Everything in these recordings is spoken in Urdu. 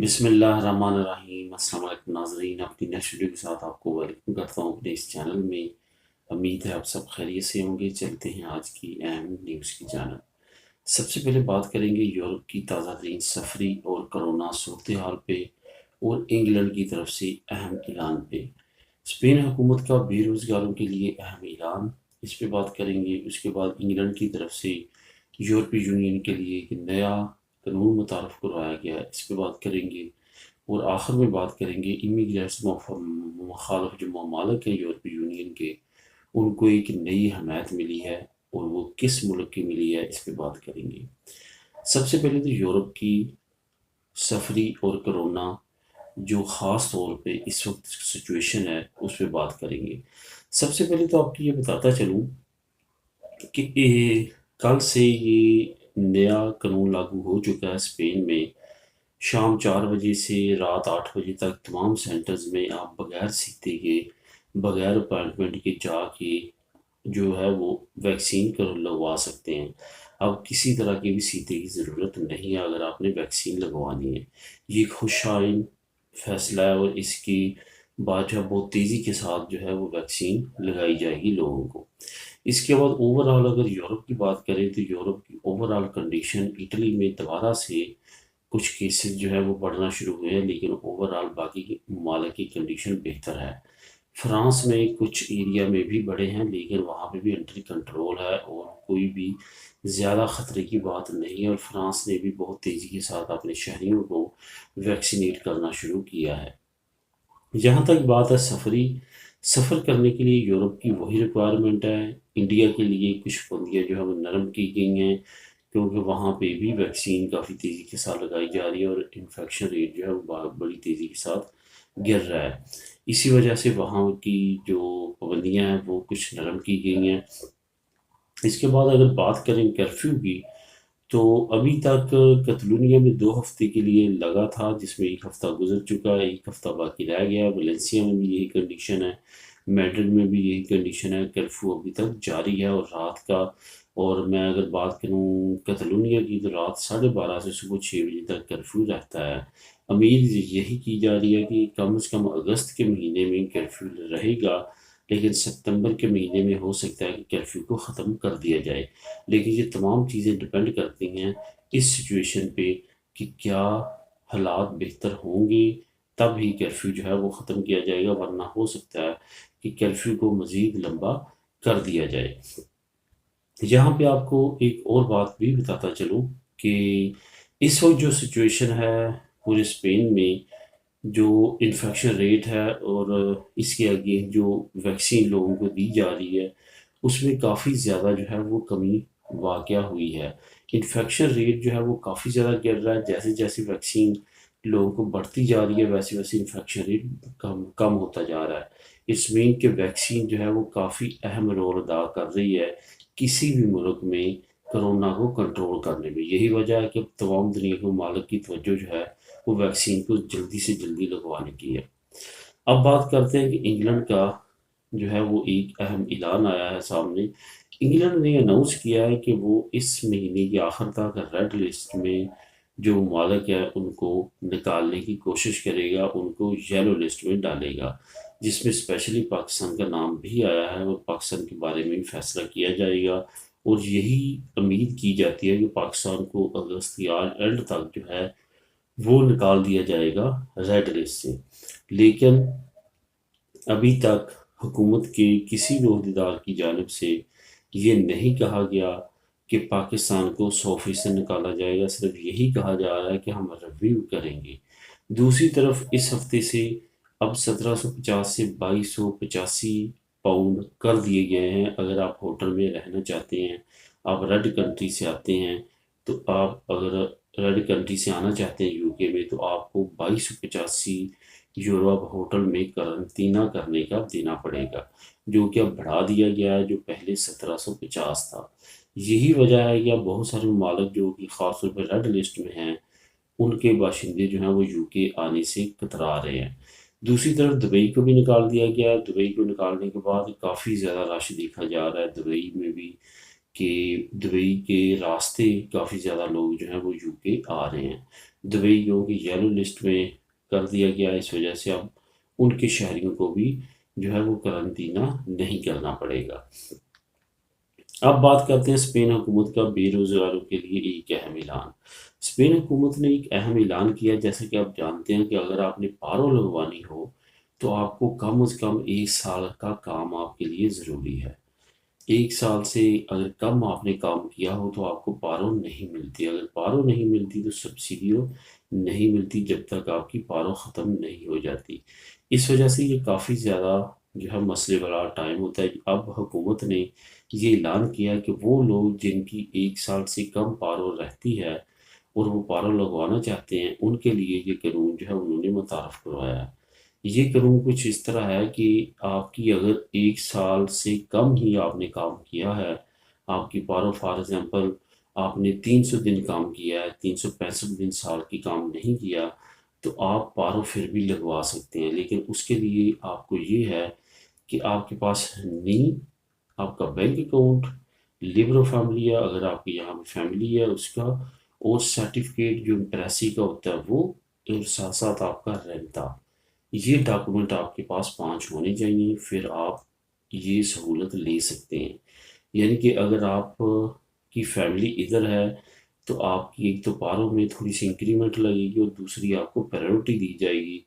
بسم اللہ الرحمن الرحیم۔ السلام علیکم ناظرین، اپنی نیکسٹ ویڈیو کے ساتھ آپ کو ویلکم کرتا ہوں اپنے اس چینل میں۔ امید ہے آپ سب خیریت سے ہوں گے۔ چلتے ہیں آج کی اہم نیوز کی جانب۔ سب سے پہلے بات کریں گے یورپ کی تازہ ترین سفری اور کرونا صورتحال پہ، اور انگلینڈ کی طرف سے اہم اعلان پہ۔ اسپین حکومت کا بے روزگاروں کے لیے اہم اعلان، اس پہ بات کریں گے۔ اس کے بعد انگلینڈ کی طرف سے یورپی یونین کے لیے ایک نیا قانون متعارف کروایا گیا، اس پہ بات کریں گے۔ اور آخر میں بات کریں گے امیگریٹس مخالف جو ممالک ہیں یورپی یونین کے، ان کو ایک نئی حمایت ملی ہے، اور وہ کس ملک کی ملی ہے اس پہ بات کریں گے۔ سب سے پہلے تو یورپ کی سفری اور کرونا جو خاص طور پہ اس وقت سچویشن ہے اس پہ بات کریں گے۔ سب سے پہلے تو آپ کو یہ بتاتا چلوں کہ کل سے یہ نیا قانون لاگو ہو چکا ہے اسپین میں۔ شام 4 بجے سے رات 8 بجے تک تمام سینٹرز میں آپ بغیر سیتے کے، بغیر اپائنٹمنٹ کے جا کے جو ہے وہ ویکسین لگوا سکتے ہیں۔ اب کسی طرح کی بھی سیتے کی ضرورت نہیں ہے اگر آپ نے ویکسین لگوانی ہے۔ یہ ایک خوش آئند فیصلہ ہے، اور اس کی بعد جو ہے بہت تیزی کے ساتھ جو ہے وہ ویکسین لگائی جائے گی لوگوں کو۔ اس کے بعد اوور آل اگر یورپ کی بات کریں تو یورپ کی اوور آل کنڈیشن، اٹلی میں دوبارہ سے کچھ کیسز جو ہے وہ بڑھنا شروع ہوئے ہیں، لیکن اوور آل باقی ممالک کی کنڈیشن بہتر ہے۔ فرانس میں کچھ ایریا میں بھی بڑھے ہیں، لیکن وہاں پہ بھی انڈر کنٹرول ہے اور کوئی بھی زیادہ خطرے کی بات نہیں ہے، اور فرانس نے بھی بہت تیزی کے ساتھ اپنے شہریوں کو ویکسینیٹ کرنا شروع کیا ہے۔ جہاں تک بات ہے سفر کرنے کے لیے یورپ کی وہی ریکوائرمنٹ ہے۔ انڈیا کے لیے کچھ پابندیاں جو ہے وہ نرم کی گئی ہیں، کیونکہ وہاں پہ بھی ویکسین کافی تیزی کے ساتھ لگائی جا رہی ہے، اور انفیکشن ریٹ جو ہے وہ بڑی تیزی کے ساتھ گر رہا ہے۔ اسی وجہ سے وہاں کی جو پابندیاں ہیں وہ کچھ نرم کی گئی ہیں۔ اس کے بعد اگر بات کریں کرفیو کی، تو ابھی تک کتلونیا میں 2 ہفتے کے لیے لگا تھا، جس میں ایک ہفتہ گزر چکا ہے، ایک ہفتہ باقی رہ گیا۔ ویلنسیا میں بھی یہی کنڈیشن ہے، میڈرڈ میں بھی یہی کنڈیشن ہے، کرفیو ابھی تک جاری ہے اور رات کا۔ اور میں اگر بات کروں کتلونیا کی تو رات 12:30 سے صبح 6 بجے تک کرفیو رہتا ہے۔ امید یہی کی جا رہی ہے کہ کم از کم اگست کے مہینے میں کرفیو رہے گا، لیکن ستمبر کے مہینے میں ہو سکتا ہے کہ کرفیو کو ختم کر دیا جائے۔ لیکن یہ تمام چیزیں ڈپینڈ کرتی ہیں اس سچویشن پہ کہ کیا حالات بہتر ہوں گے، تب ہی کرفیو جو ہے وہ ختم کیا جائے گا، ورنہ ہو سکتا ہے کہ کرفیو کو مزید لمبا کر دیا جائے۔ یہاں پہ آپ کو ایک اور بات بھی بتاتا چلوں کہ اس وقت جو سچویشن ہے پورے اسپین میں، جو انفیکشن ریٹ ہے اور اس کے آگے جو ویکسین لوگوں کو دی جا رہی ہے، اس میں کافی زیادہ جو ہے وہ کمی واقع ہوئی ہے۔ انفیکشن ریٹ جو ہے وہ کافی زیادہ گر رہا ہے، جیسے جیسے ویکسین لوگوں کو بڑھتی جا رہی ہے ویسے ویسے انفیکشن ریٹ کم ہوتا جا رہا ہے۔ اس مین کہ ویکسین جو ہے وہ کافی اہم رول ادا کر رہی ہے کسی بھی ملک میں کرونا کو کنٹرول کرنے میں۔ یہی وجہ ہے کہ تمام دنیا کے ممالک کی توجہ جو ہے وہ ویکسین کو جلدی سے جلدی لگوانے کی ہے۔ اب بات کرتے ہیں کہ انگلینڈ کا جو ہے وہ ایک اہم اعلان آیا ہے سامنے۔ انگلینڈ نے اناؤنس کیا ہے کہ وہ اس مہینے کے آخر تک ریڈ لسٹ میں جو ممالک ہیں ان کو نکالنے کی کوشش کرے گا، ان کو یلو لسٹ میں ڈالے گا، جس میں اسپیشلی پاکستان کا نام بھی آیا ہے، اور پاکستان کے بارے میں بھی فیصلہ کیا جائے گا۔ اور یہی امید کی جاتی ہے کہ پاکستان کو اگست یا اینڈ تک جو ہے وہ نکال دیا جائے گا ریڈ لسٹ سے۔ لیکن ابھی تک حکومت کے کسی بھی عہدیدار کی جانب سے یہ نہیں کہا گیا کہ پاکستان کو 100% نکالا جائے گا، صرف یہی کہا جا رہا ہے کہ ہم ریویو کریں گے۔ دوسری طرف اس ہفتے سے اب 1750 سے 2285 پاؤنڈ کر دیے گئے ہیں۔ اگر آپ ہوٹل میں رہنا چاہتے ہیں، آپ ریڈ کنٹری سے آتے ہیں، تو آپ اگر ریڈ کنٹری سے آنا چاہتے ہیں یو کے میں، تو آپ کو 2285 یورو اب ہوٹل میں قرنطینہ کرنے کا دینا پڑے گا، جو کہ اب بڑھا دیا گیا ہے، جو پہلے 1750 تھا۔ یہی وجہ ہے کہ اب بہت سارے ممالک جو کہ خاص طور پہ ریڈ لسٹ میں ہیں، ان کے باشندے جو ہیں وہ یو کے آنے سے کترا رہے ہیں۔ دوسری طرف دبئی کو بھی نکال دیا گیا ہے۔ دبئی کو نکالنے کے بعد کافی زیادہ رش دیکھا جا رہا ہے دبئی میں بھی، کہ دبئی کے راستے کافی زیادہ لوگ جو ہیں وہ یو کے آ رہے ہیں۔ دبئی کیونکہ یلو لسٹ میں کر دیا گیا، اس وجہ سے اب ان کے شہریوں کو بھی جو ہے وہ قرنطینہ نہیں کرنا پڑے گا۔ اب بات کرتے ہیں اسپین حکومت کا بے روزگاروں کے لیے ایک اہم اعلان۔ اسپین حکومت نے ایک اہم اعلان کیا، جیسے کہ آپ جانتے ہیں کہ اگر آپ نے پارو لگوانی ہو تو آپ کو کم از کم 1 سال کا کام آپ کے لیے ضروری ہے۔ 1 سال سے اگر کم آپ نے کام کیا ہو تو آپ کو پارو نہیں ملتی، اگر پارو نہیں ملتی تو سبسڈیوں نہیں ملتی جب تک آپ کی پارو ختم نہیں ہو جاتی۔ اس وجہ سے یہ کافی زیادہ جو ہے مسئلے والا ٹائم ہوتا ہے۔ اب حکومت نے یہ اعلان کیا کہ وہ لوگ جن کی 1 سال سے کم پارو رہتی ہے اور وہ پارو لگوانا چاہتے ہیں، ان کے لیے یہ قانون جو ہے انہوں نے متعارف کروایا ہے۔ یہ قانون کچھ اس طرح ہے کہ آپ کی اگر 1 سال سے کم ہی آپ نے کام کیا ہے، آپ کی پارو فار ایگزامپل آپ نے 300 دن کام کیا ہے، 365 دن سال کی کام نہیں کیا، تو آپ پارو پھر بھی لگوا سکتے ہیں، لیکن اس کے لیے آپ کو یہ ہے کہ آپ کے پاس نیم، آپ کا بینک اکاؤنٹ، لیبر فیملی ہے اگر آپ کے یہاں پہ فیملی ہے اس کا، اور سرٹیفکیٹ جو امپریسی کا ہوتا ہے وہ، اور ساتھ ساتھ آپ کا رینٹا، یہ ڈاکومنٹ آپ کے پاس 5 ہونے چاہیے، پھر آپ یہ سہولت لے سکتے ہیں۔ یعنی کہ اگر آپ کی فیملی ادھر ہے تو آپ کی ایک تو پاروں میں تھوڑی سی انکریمنٹ لگے گی اور دوسری آپ کو پریورٹی دی جائے گی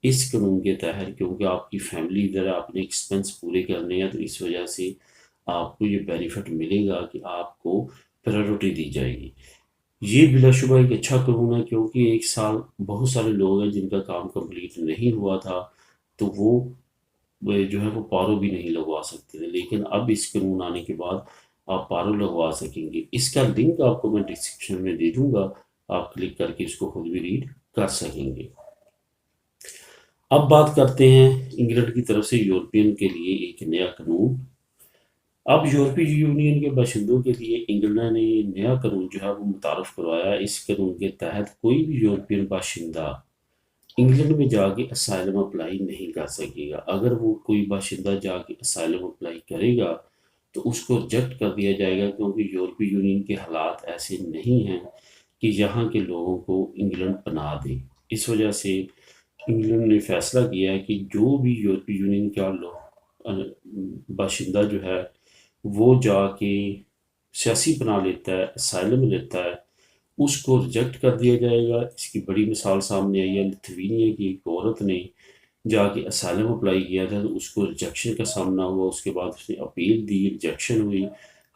اس قانون کے تحت، کیونکہ آپ کی فیملی ادھر ہے، آپ نے ایکسپنس پورے کرنے ہیں، تو اس وجہ سے آپ کو یہ بینیفٹ ملے گا کہ آپ کو پریورٹی دی جائے گی۔ یہ بلا شبہ ایک اچھا قانون ہے، کیونکہ 1 سال بہت سارے لوگ ہیں جن کا کام کمپلیٹ نہیں ہوا تھا تو وہ جو ہے وہ پارو بھی نہیں لگوا سکتے تھے، لیکن اب اس قانون آنے کے بعد آپ پارو لگوا سکیں گے۔ اس کا لنک آپ کو میں ڈسکرپشن میں دے دوں گا، آپ کلک کر کے اس کو خود بھی ریڈ کر سکیں گے۔ اب بات کرتے ہیں انگلینڈ کی طرف سے یورپین کے لیے ایک نیا قانون۔ اب یورپی یونین کے باشندوں کے لیے انگلینڈ نے نیا قانون جو ہے وہ متعارف کروایا۔ اس قانون کے تحت کوئی بھی یورپین باشندہ انگلینڈ میں جا کے اسائلم اپلائی نہیں کر سکے گا۔ اگر وہ کوئی باشندہ جا کے اسائلم اپلائی کرے گا تو اس کو ریجیکٹ کر دیا جائے گا، کیونکہ یورپی یونین کے حالات ایسے نہیں ہیں کہ یہاں کے لوگوں کو انگلینڈ پناہ دے۔ اس وجہ سے انگلینڈ نے فیصلہ کیا ہے کہ جو بھی یورپی یونین کا باشندہ جو ہے وہ جا کے سیاسی پناہ لیتا ہے، اسائلم لیتا ہے، اس کو ریجیکٹ کر دیا جائے گا۔ اس کی بڑی مثال سامنے آئی ہے، لتھوینیا کی ایک عورت نے جا کے اسائلم اپلائی کیا تھا تو اس کو ریجیکشن کا سامنا ہوا، اس کے بعد اس نے اپیل دی، ریجیکشن ہوئی،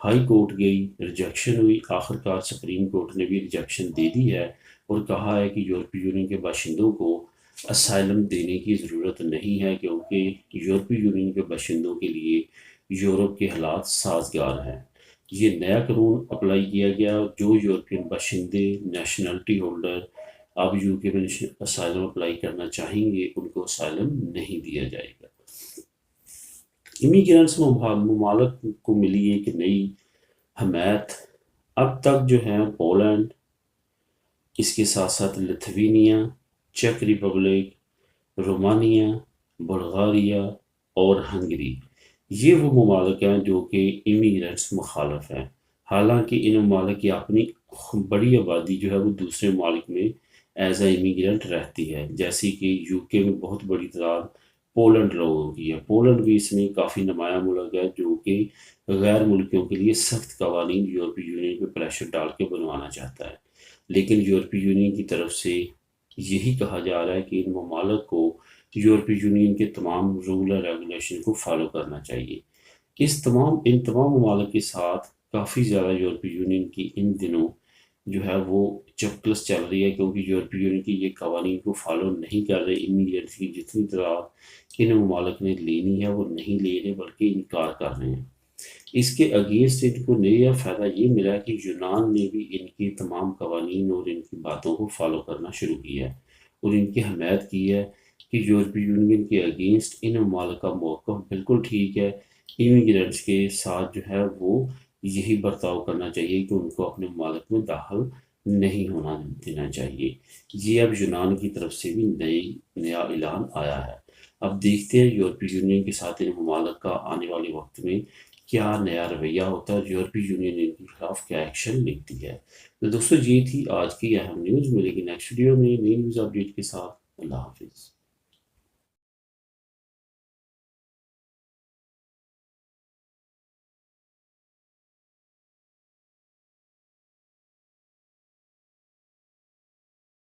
ہائی کورٹ گئی، ریجیکشن ہوئی، آخرکار سپریم کورٹ نے بھی ریجیکشن دے دی ہے اور کہا ہے کہ یورپی یونین کے باشندوں کو اسائلم دینے کی ضرورت نہیں ہے، کیونکہ یورپی یونین کے باشندوں کے لیے یورپ کے حالات سازگار ہیں۔ یہ نیا قانون اپلائی کیا گیا، جو یورپین باشندے نیشنلٹی ہولڈر اب یو کے میں اسائلم اپلائی کرنا چاہیں گے ان کو اسائلم نہیں دیا جائے گا۔ امیگرینٹس ممالک کو ملی ایک نئی حمایت۔ اب تک جو ہے پولینڈ، اس کے ساتھ ساتھ لتھوینیا، چیک ریپبلک، رومانیہ، بلغاریہ اور ہنگری، یہ وہ ممالک ہیں جو کہ امیگرینٹس مخالف ہیں۔ حالانکہ ان ممالک کی اپنی بڑی آبادی جو ہے وہ دوسرے ممالک میں ایز اے امیگرینٹ رہتی ہے، جیسے کہ یو کے میں بہت بڑی تعداد پولینڈ لوگوں کی ہے۔ پولینڈ بھی اس میں کافی نمایاں ملک ہے جو کہ غیر ملکیوں کے لیے سخت قوانین یورپی یونین پہ پریشر ڈال کے بنوانا چاہتا ہے، لیکن یورپی یونین کی طرف سے یہی کہا جا رہا ہے کہ ان ممالک کو یورپی یونین کے تمام رول اور ریگولیشن کو فالو کرنا چاہیے۔ ان تمام ممالک کے ساتھ کافی زیادہ یورپی یونین کی ان دنوں جو ہے وہ چپکلس چل رہی ہے، کیونکہ یورپی یونین کی یہ قوانین کو فالو نہیں کر رہے۔ امیگرینٹس کی جتنی تعداد ان ممالک نے لینی ہے وہ نہیں لے رہے بلکہ انکار کر رہے ہیں۔ اس کے اگینسٹ ان کو نیا فائدہ یہ ملا کہ یونان نے بھی ان کی تمام قوانین اور ان کی باتوں کو فالو کرنا شروع کیا ہے اور ان کی حمایت کی ہے کہ یورپی یونین کے اگینسٹ ان ممالک کا موقف بالکل ٹھیک ہے، امیگرینٹس کے ساتھ جو ہے وہ یہی برتاؤ کرنا چاہیے کہ ان کو اپنے ممالک میں داخل نہیں ہونا دینا چاہیے۔ یہ اب یونان کی طرف سے بھی نیا اعلان آیا ہے۔ اب دیکھتے ہیں یورپی یونین کے ساتھ ان ممالک کا آنے والے وقت میں کیا نیا رویہ ہوتا ہے، یورپی یونین ان کے خلاف کیا ایکشن لیتی ہے۔ تو دوستو یہ تھی آج کی اہم نیوز، ملے گی نیکسٹ ویڈیو میں نئی نیوز اپڈیٹ کے ساتھ۔ اللہ حافظ۔